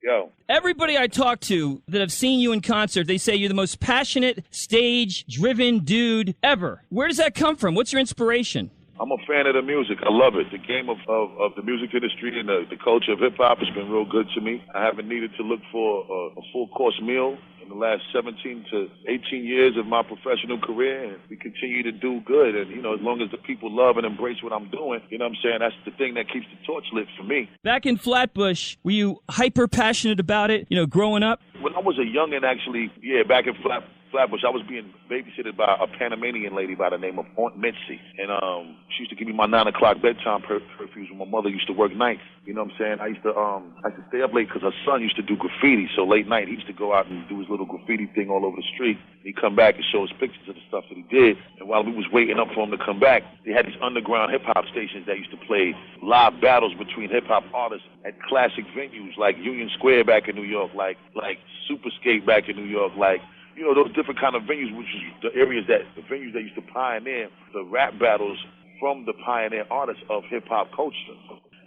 Yo. Everybody I talk to that have seen you in concert, they say you're the most passionate, stage-driven dude ever. Where does that come from? What's your inspiration? I'm a fan of the music. I love it. The game of the music industry and the culture of hip-hop has been real good to me. I haven't needed to look for a full-course meal in the last 17 to 18 years of my professional career, and we continue to do good. And, you know, as long as the people love and embrace what I'm doing, you know what I'm saying, that's the thing that keeps the torch lit for me. Back in Flatbush, were you hyper-passionate about it, you know, growing up? When I was a youngin', actually, back in Flatbush, I was being babysitted by a Panamanian lady by the name of Aunt Mitzi. And she used to give me my 9 o'clock bedtime curfews when my mother used to work nights. You know what I'm saying? I used to stay up late because her son used to do graffiti. So late night, he used to go out and do his little graffiti thing all over the street. He'd come back and show us pictures of the stuff that he did. And while we was waiting up for him to come back, they had these underground hip-hop stations that used to play live battles between hip-hop artists at classic venues like Union Square back in New York, like Superskate back in New York, like, you know, those different kind of venues, which is the venues that used to pioneer the rap battles from the pioneer artists of hip-hop culture.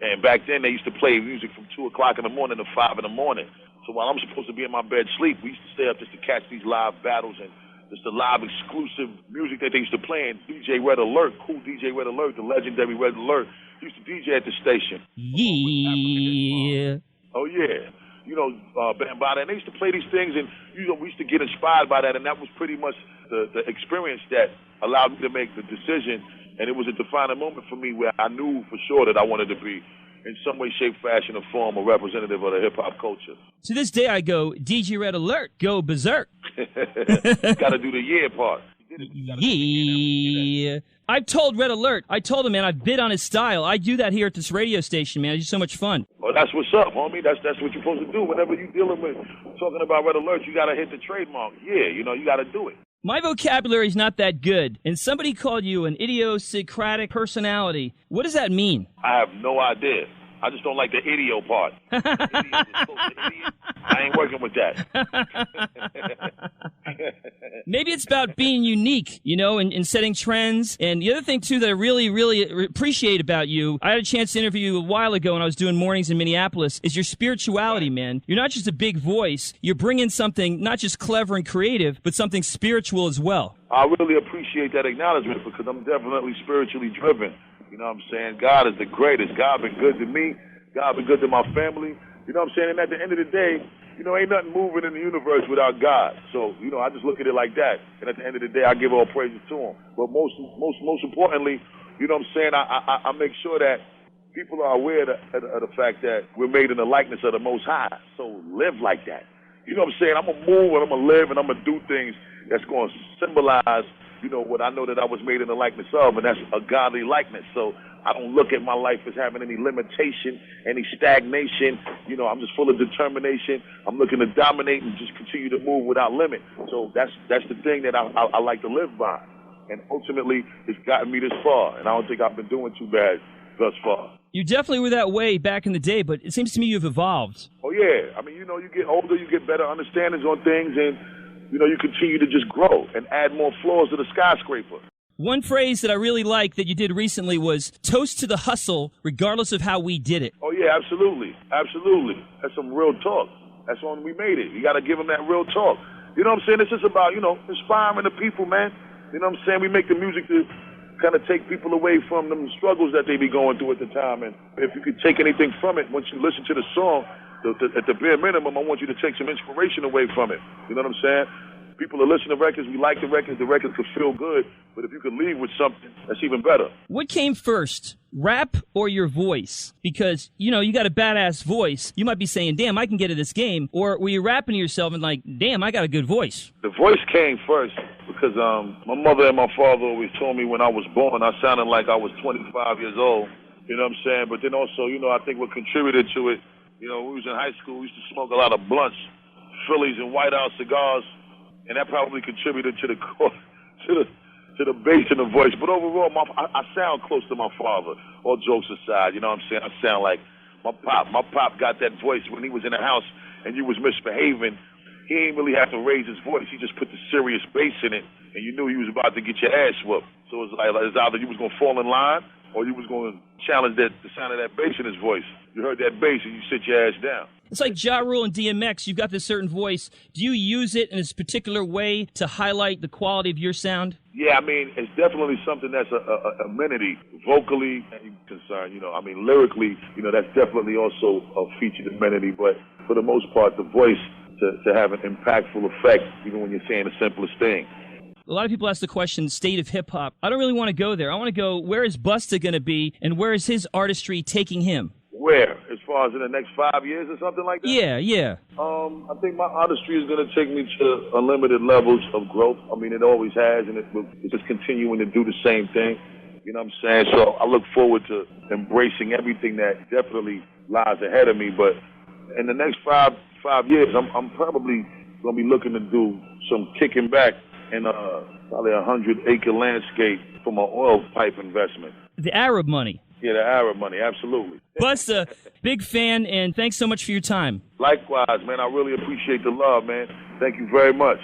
And back then, they used to play music from 2 o'clock in the morning to 5 in the morning. So while I'm supposed to be in my bed sleep, we used to stay up just to catch these live battles and just the live exclusive music that they used to play. And DJ Red Alert, cool DJ Red Alert, the legendary Red Alert, he used to DJ at the station. Yeah. Oh, yeah. You know, Bambaataa, and they used to play these things, and, you know, we used to get inspired by that, and that was pretty much the experience that allowed me to make the decision, and it was a defining moment for me where I knew for sure that I wanted to be, in some way, shape, fashion, or form, a representative of the hip-hop culture. To this day, I go, DJ Red Alert, go berserk. You got to do the yeah part. Yeah. I've told Red Alert, I told him, man, I've bid on his style. I do that here at this radio station, man. It's just so much fun. Oh, that's what's up, homie. That's what you're supposed to do. Whenever you're dealing with talking about Red Alert, you got to hit the trademark. Yeah, you know, you got to do it. My vocabulary's not that good, and somebody called you an idiosyncratic personality. What does that mean? I have no idea. I just don't like the idiot part. Idiot. I ain't working with that. Maybe it's about being unique, you know, and setting trends. And the other thing, too, that I really, really appreciate about you, I had a chance to interview you a while ago when I was doing mornings in Minneapolis, is your spirituality, man. You're not just a big voice. You're bringing something not just clever and creative, but something spiritual as well. I really appreciate that acknowledgement because I'm definitely spiritually driven. You know what I'm saying? God is the greatest. God been good to me. God been good to my family. You know what I'm saying? And at the end of the day, you know, ain't nothing moving in the universe without God. So, you know, I just look at it like that. And at the end of the day, I give all praises to him. But most importantly, you know what I'm saying? I make sure that people are aware of the fact that we're made in the likeness of the Most High. So live like that. You know what I'm saying? I'm going to move and I'm going to live and I'm going to do things that's going to symbolize, you know, what I know that I was made in the likeness of, and that's a godly likeness. So I don't look at my life as having any limitation, any stagnation. You know, I'm just full of determination. I'm looking to dominate and just continue to move without limit. So that's the thing that I like to live by. And ultimately, it's gotten me this far, and I don't think I've been doing too bad thus far. You definitely were that way back in the day, but it seems to me you've evolved. Oh, yeah. I mean, you know, you get older, you get better understandings on things, and you know, you continue to just grow and add more floors to the skyscraper. One phrase that I really like that you did recently was toast to the hustle, regardless of how we did it. Oh, yeah, absolutely. Absolutely. That's some real talk. That's when we made it. You got to give them that real talk. You know what I'm saying? It's just about, you know, inspiring the people, man. You know what I'm saying? We make the music to kind of take people away from them struggles that they be going through at the time. And if you could take anything from it, once you listen to the song, at the bare minimum, I want you to take some inspiration away from it. You know what I'm saying? People are listening to records. We like the records could feel good. But if you could leave with something, that's even better. What came first, rap or your voice? Because, you know, you got a badass voice. You might be saying, damn, I can get to this game. Or were you rapping to yourself and like, damn, I got a good voice? The voice came first because my mother and my father always told me when I was born, I sounded like I was 25 years old. You know what I'm saying? But then also, you know, I think what contributed to it, you know, when we was in high school, we used to smoke a lot of blunts, Phillies and White House cigars. And that probably contributed to the bass in the voice. But overall, I sound close to my father. All jokes aside, you know what I'm saying? I sound like my pop. My pop got that voice when he was in the house and you was misbehaving. He ain't really have to raise his voice. He just put the serious bass in it, and you knew he was about to get your ass whooped. So it's either you was going to fall in line or you was going to challenge the sound of that bass in his voice. You heard that bass and you sit your ass down. It's like Ja Rule and DMX. You've got this certain voice. Do you use it in this particular way to highlight the quality of your sound? Yeah, I mean, it's definitely something that's a amenity, vocally concerned, I mean, lyrically, that's definitely also a featured amenity, but for the most part, the voice to have an impactful effect, even when you're saying the simplest thing. A lot of people ask the question, state of hip-hop. I don't really want to go there. I want to go, where is Busta going to be, and where is his artistry taking him? Where? As far as in the next 5 years or something like that? Yeah. I think my artistry is going to take me to unlimited levels of growth. I mean, it always has, and it's just continuing to do the same thing. You know what I'm saying? So I look forward to embracing everything that definitely lies ahead of me. But in the next five years, I'm probably going to be looking to do some kicking back in probably 100-acre landscape for my oil pipe investment. The Arab money. Yeah, the Arab money, absolutely. Busta, big fan, and thanks so much for your time. Likewise, man. I really appreciate the love, man. Thank you very much.